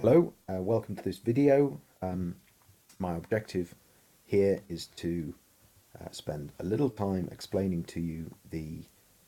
Hello, welcome to this video. My objective here is to spend a little time explaining to you the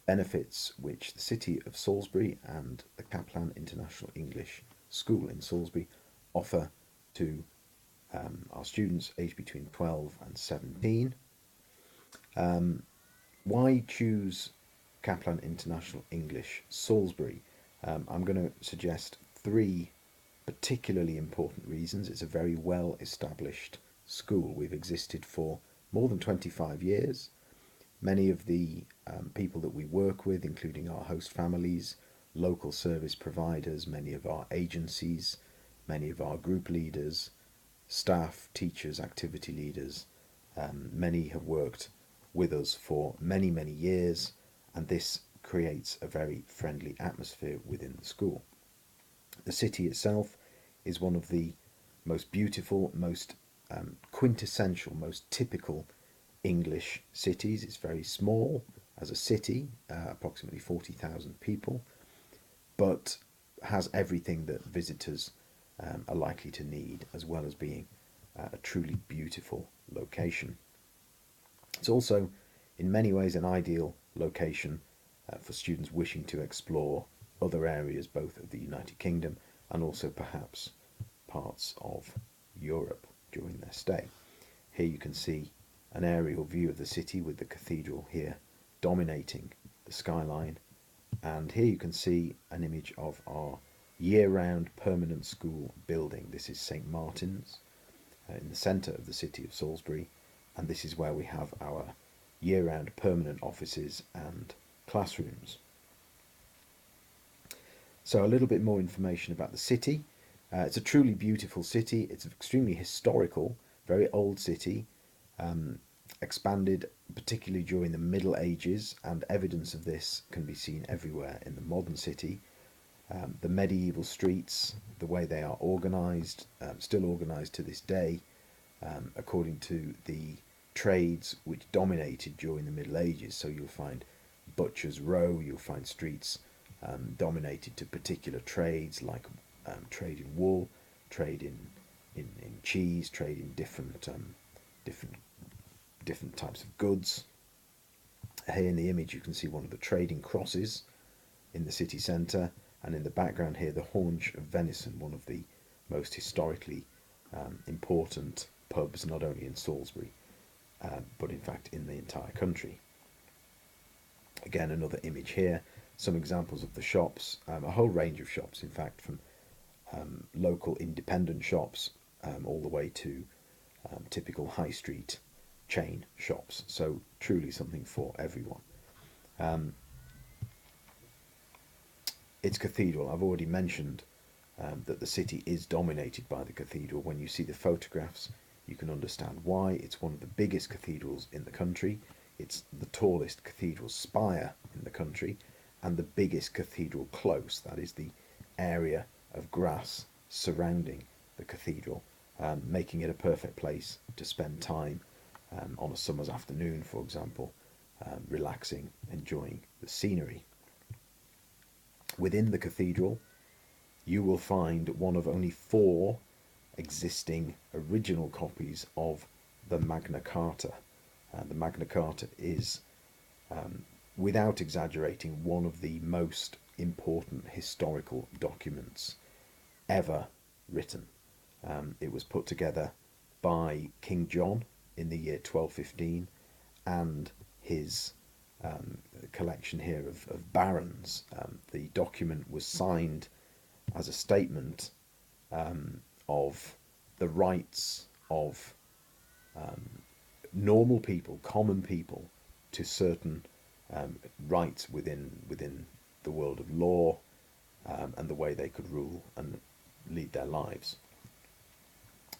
benefits which the city of Salisbury and the Kaplan International English School in Salisbury offer to our students aged between 12 and 17. Why choose Kaplan International English Salisbury? I'm going to suggest three particularly important reasons. It's a very well established school. We've existed for more than 25 years. Many of the people that we work with, including our host families, local service providers, many of our agencies, many of our group leaders, staff, teachers, activity leaders, many have worked with us for many, many years, and this creates a very friendly atmosphere within the school. The city itself is one of the most beautiful, most quintessential, most typical English cities. It's very small as a city, approximately 40,000 people, but has everything that visitors are likely to need, as well as being a truly beautiful location. It's also, in many ways, an ideal location for students wishing to explore other areas, both of the United Kingdom and also perhaps parts of Europe during their stay. Here you can see an aerial view of the city with the cathedral here dominating the skyline, and here you can see an image of our year-round permanent school building. This is St Martin's in the centre of the city of Salisbury, and this is where we have our year-round permanent offices and classrooms. So a little bit more information about the city. It's a truly beautiful city. It's an extremely historical, very old city, expanded particularly during the Middle Ages, and evidence of this can be seen everywhere in the modern city. The medieval streets, the way they are organised, still organised to this day, according to the trades which dominated during the Middle Ages. So you'll find Butcher's Row, you'll find streets dominated to particular trades like trade in wool, trade in cheese, trade in different types of goods. Here in the image you can see one of the trading crosses in the city centre, and in the background here the Haunch of Venison, one of the most historically important pubs not only in Salisbury but in fact in the entire country. Again, another image here, some examples of the shops, a whole range of shops in fact, from local independent shops all the way to typical high street chain shops, so truly something for everyone. Its cathedral, I've already mentioned that the city is dominated by the cathedral. When you see the photographs you can understand why. It's one of the biggest cathedrals in the country. It's the tallest cathedral spire in the country, and the biggest cathedral close, that is the area of grass surrounding the cathedral, making it a perfect place to spend time on a summer's afternoon, for example, relaxing, enjoying the scenery. Within the cathedral you will find one of only 4 existing original copies of the Magna Carta. The Magna Carta is, without exaggerating, one of the most important historical documents ever written. It was put together by King John in the year 1215, and his collection here of barons. The document was signed as a statement of the rights of normal people, common people, to certain rights within the world of law, and the way they could rule and lead their lives.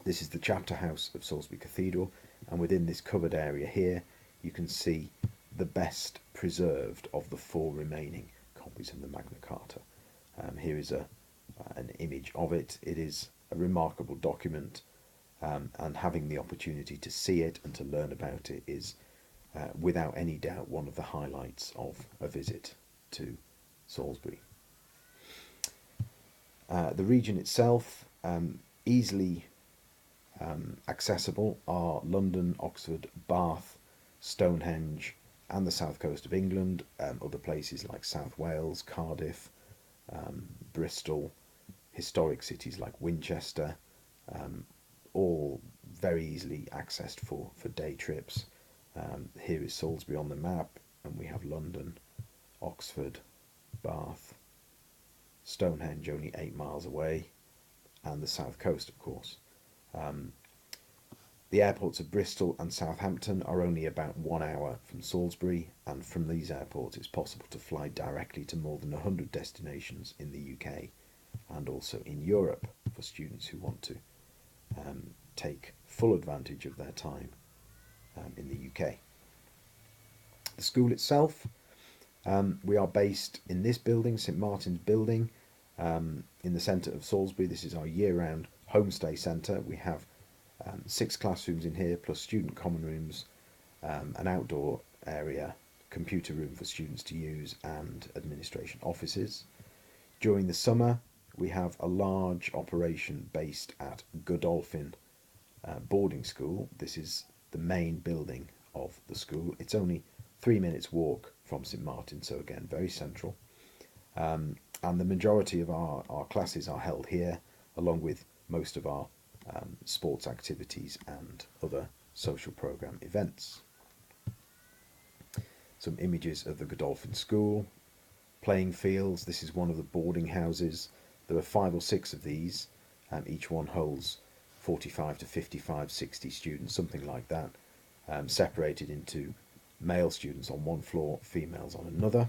This is the chapter house of Salisbury Cathedral, and within this covered area here you can see the best preserved of the 4 remaining copies of the Magna Carta. Here is an image of it. It is a remarkable document, and having the opportunity to see it and to learn about it is without any doubt one of the highlights of a visit to Salisbury. The region itself Easily accessible are London, Oxford, Bath, Stonehenge, and the south coast of England. Other places like South Wales, Cardiff, Bristol, historic cities like Winchester, all very easily accessed for day trips. Here is Salisbury on the map, and we have London, Oxford, Bath, Stonehenge only 8 miles away, and the south coast, of course. The airports of Bristol and Southampton are only about 1 hour from Salisbury, and from these airports it's possible to fly directly to more than 100 destinations in the UK and also in Europe for students who want to take full advantage of their time in the UK. The school itself, we are based in this building, St Martin's Building, in the centre of Salisbury. This is our year-round homestay centre. We have 6 classrooms in here, plus student common rooms, an outdoor area, computer room for students to use, and administration offices. During the summer, we have a large operation based at Godolphin boarding school. This is the main building of the school. It's only 3 minutes walk from St Martin, so again, very central. And the majority of our classes are held here, along with most of our sports activities and other social programme events. Some images of the Godolphin School. Playing fields, this is one of the boarding houses. There are 5 or 6 of these, and each one holds 45 to 55, 60 students, something like that, separated into male students on one floor, females on another.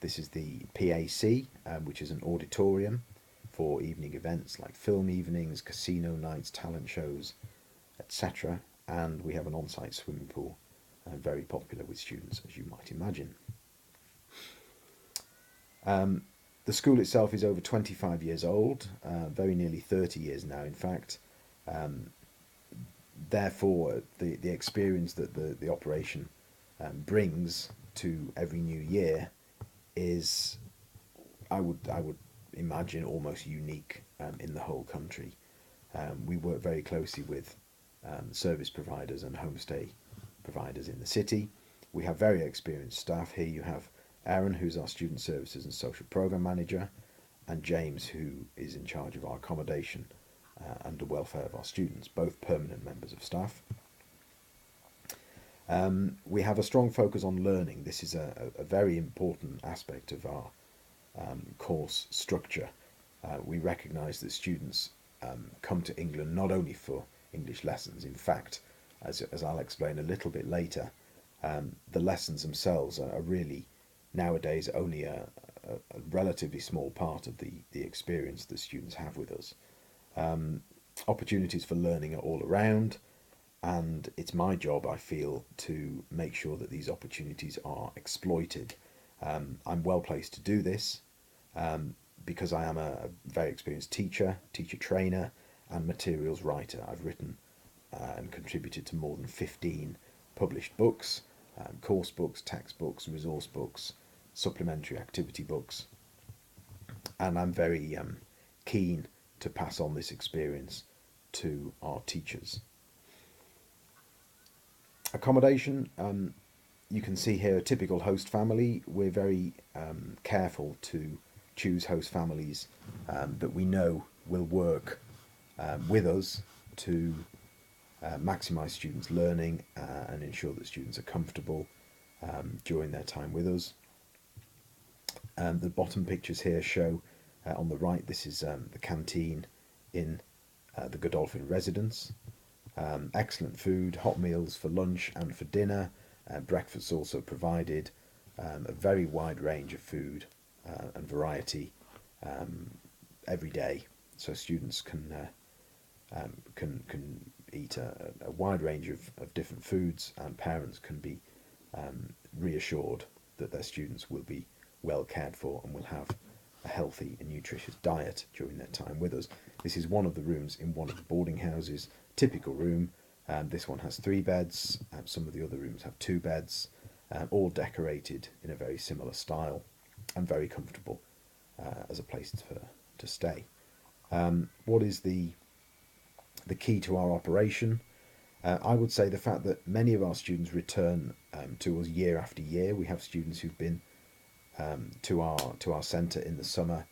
This is the PAC, which is an auditorium for evening events like film evenings, casino nights, talent shows, etc. And we have an on-site swimming pool, very popular with students, as you might imagine. The school itself is over 25 years old, very nearly 30 years now, in fact. Therefore, the experience that the operation brings to every new year is, I would imagine, almost unique in the whole country. We work very closely with service providers and homestay providers in the city. We have very experienced staff. Here you have Aaron, who's our student services and social program manager, and James, who is in charge of our accommodation and the welfare of our students, both permanent members of staff. We have a strong focus on learning. This is a very important aspect of our course structure. We recognise that students come to England not only for English lessons. In fact, as I'll explain a little bit later, the lessons themselves are really nowadays only a relatively small part of the experience that students have with us. Opportunities for learning are all around, and it's my job, I feel, to make sure that these opportunities are exploited. I'm well placed to do this because I am a very experienced teacher trainer, and materials writer. I've written and contributed to more than 15 published books, course books, textbooks, resource books, supplementary activity books, and I'm very keen to pass on this experience to our teachers. Accommodation, you can see here a typical host family. We're very careful to choose host families that we know will work with us to maximise students' learning and ensure that students are comfortable during their time with us. The bottom pictures here show, on the right, this is the canteen in the Godolphin residence. Excellent food, hot meals for lunch and for dinner, breakfast also provided, a very wide range of food and variety every day, so students can eat a wide range of different foods, and parents can be reassured that their students will be well cared for and will have a healthy and nutritious diet during their time with us. This is one of the rooms in one of the boarding houses, typical room. This one has 3 beds, some of the other rooms have 2 beds, all decorated in a very similar style and very comfortable as a place to stay. What is the key to our operation? I would say the fact that many of our students return to us year after year. We have students who've been to our centre in the summer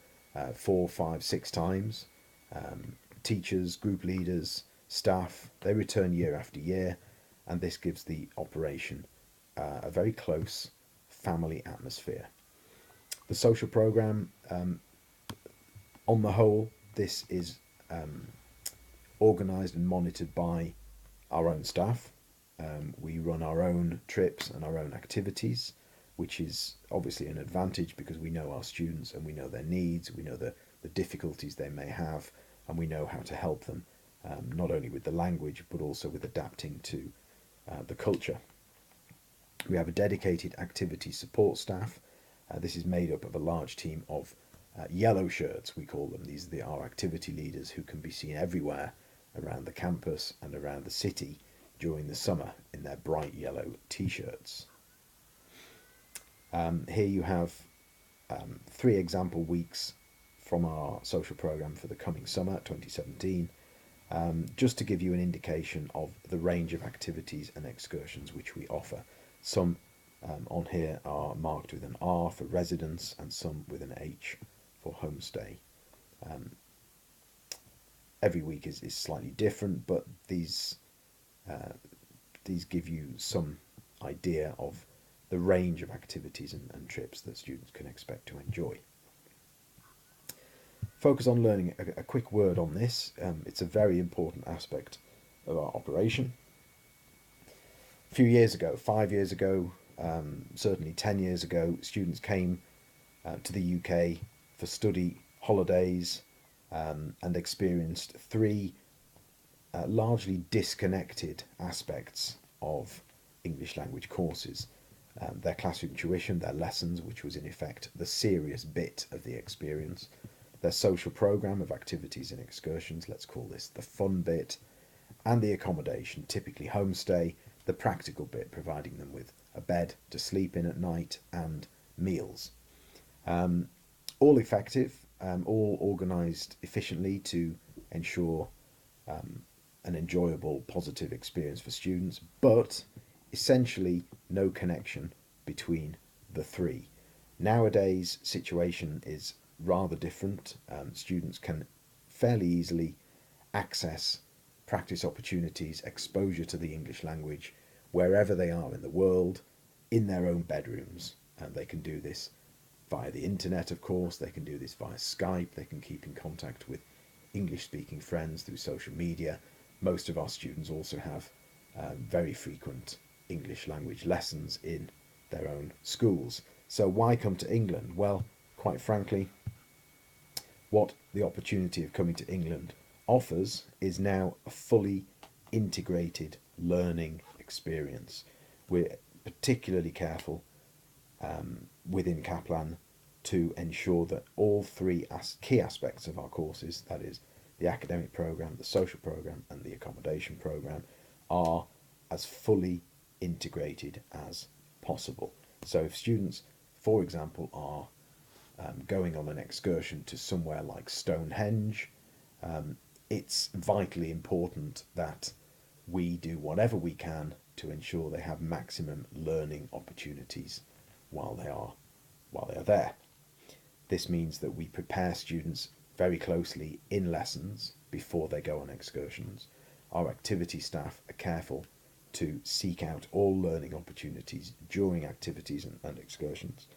4, 5, 6 times. Teachers, group leaders, staff, they return year after year, and this gives the operation a very close family atmosphere. The social programme, on the whole, this is organised and monitored by our own staff. We run our own trips and our own activities, which is obviously an advantage because we know our students and we know their needs, we know the difficulties they may have, and we know how to help them, not only with the language but also with adapting to the culture. We have a dedicated activity support staff. This is made up of a large team of yellow shirts, we call them. These are our activity leaders who can be seen everywhere around the campus and around the city during the summer in their bright yellow t-shirts. Here you have 3 example weeks from our social programme for the coming summer 2017, just to give you an indication of the range of activities and excursions which we offer. Some on here are marked with an R for residence and some with an H for homestay. Every week is slightly different, but these give you some idea of the range of activities and trips that students can expect to enjoy. Focus on learning, a quick word on this. It's a very important aspect of our operation. A few years ago, 5 years ago, certainly 10 years ago, students came to the UK for study holidays and experienced 3 largely disconnected aspects of English language courses. Their classroom tuition, their lessons, which was in effect the serious bit of the experience, their social programme of activities and excursions, let's call this the fun bit, and the accommodation, typically homestay, the practical bit, providing them with a bed to sleep in at night and meals. All effective, all organised efficiently to ensure an enjoyable, positive experience for students, but essentially no connection between the 3. Nowadays, situation is rather different. Students can fairly easily access practice opportunities, exposure to the English language wherever they are in the world, in their own bedrooms, and they can do this via the internet, of course. They can do this via Skype. They can keep in contact with English-speaking friends through social media. Most of our students also have very frequent English language lessons in their own schools. So why come to England? Well, quite frankly, what the opportunity of coming to England offers is now a fully integrated learning experience. We're particularly careful within Kaplan to ensure that all 3 key aspects of our courses, that is the academic programme, the social programme and the accommodation programme, are as fully integrated as possible. So if students, for example, are going on an excursion to somewhere like Stonehenge, it's vitally important that we do whatever we can to ensure they have maximum learning opportunities while they are there. This means that we prepare students very closely in lessons before they go on excursions. Our activity staff are careful to seek out all learning opportunities during activities and excursions.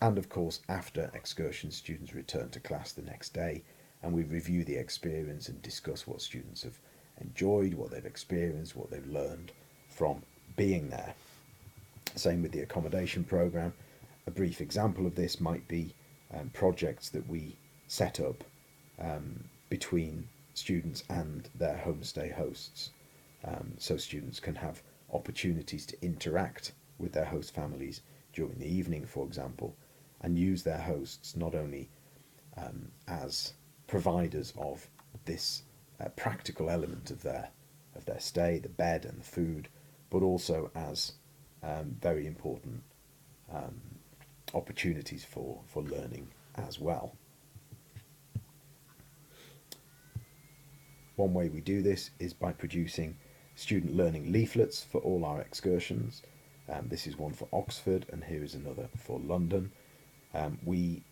And of course, after excursions, students return to class the next day and we review the experience and discuss what students have enjoyed, what they've experienced, what they've learned from being there. Same with the accommodation programme. A brief example of this might be projects that we set up between students and their homestay hosts. So students can have opportunities to interact with their host families during the evening, for example, and use their hosts not only as providers of this practical element of their stay, the bed and the food, but also as very important opportunities for learning as well. One way we do this is by producing student learning leaflets for all our excursions. This is one for Oxford, and here is another for London. We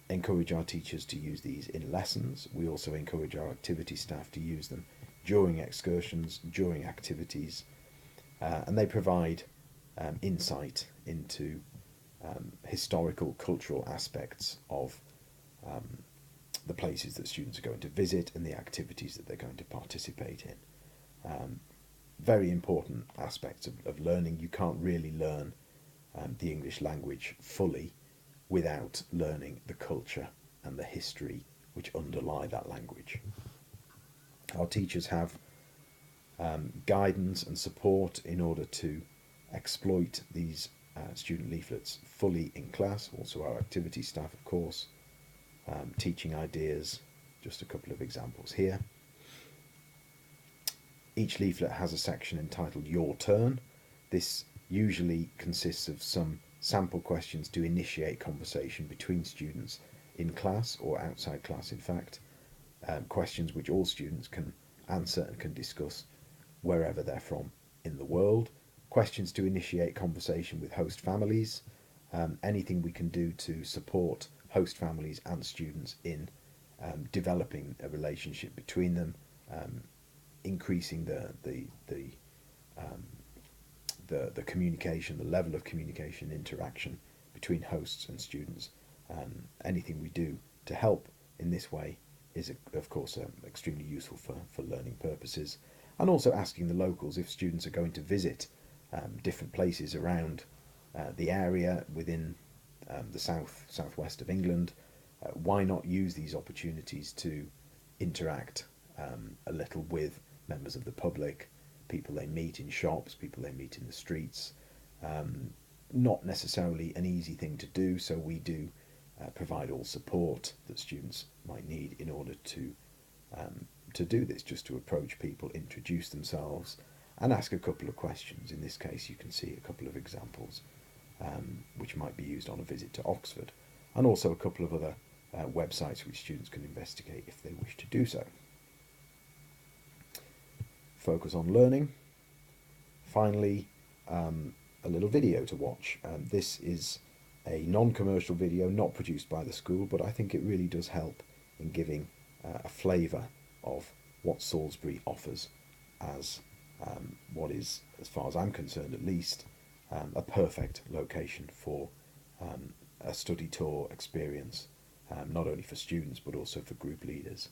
encourage our teachers to use these in lessons. We also encourage our activity staff to use them during excursions, during activities, and they provide insight into historical, cultural aspects of the places that students are going to visit and the activities that they're going to participate in. Very important aspects of learning. You can't really learn the English language fully without learning the culture and the history which underlie that language. Our teachers have guidance and support in order to exploit these student leaflets fully in class. Also our activity staff, of course, teaching ideas, just a couple of examples here. Each leaflet has a section entitled Your Turn. This usually consists of some sample questions to initiate conversation between students in class or outside class, in fact. Questions which all students can answer and can discuss wherever they're from in the world. Questions to initiate conversation with host families. Anything we can do to support host families and students in developing a relationship between them, increasing the communication, the level of communication, interaction between hosts and students. Anything we do to help in this way is, of course, extremely useful for learning purposes. And also asking the locals, if students are going to visit different places around the area within the southwest of England, why not use these opportunities to interact a little with members of the public, people they meet in shops, people they meet in the streets. Not necessarily an easy thing to do, so we do provide all support that students might need in order to do this, just to approach people, introduce themselves, and ask a couple of questions. In this case, you can see a couple of examples which might be used on a visit to Oxford, and also a couple of other websites which students can investigate if they wish to do so. Focus on learning. Finally, a little video to watch. This is a non-commercial video, not produced by the school, but I think it really does help in giving a flavour of what Salisbury offers as what is, as far as I'm concerned at least, a perfect location for a study tour experience, not only for students but also for group leaders.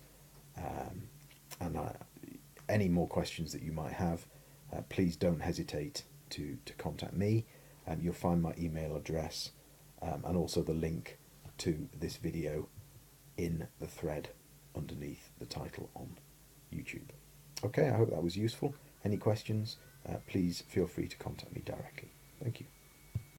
Any more questions that you might have, please don't hesitate to contact me. You'll find my email address and also the link to this video in the thread underneath the title on YouTube. Okay, I hope that was useful. Any questions, please feel free to contact me directly. Thank you.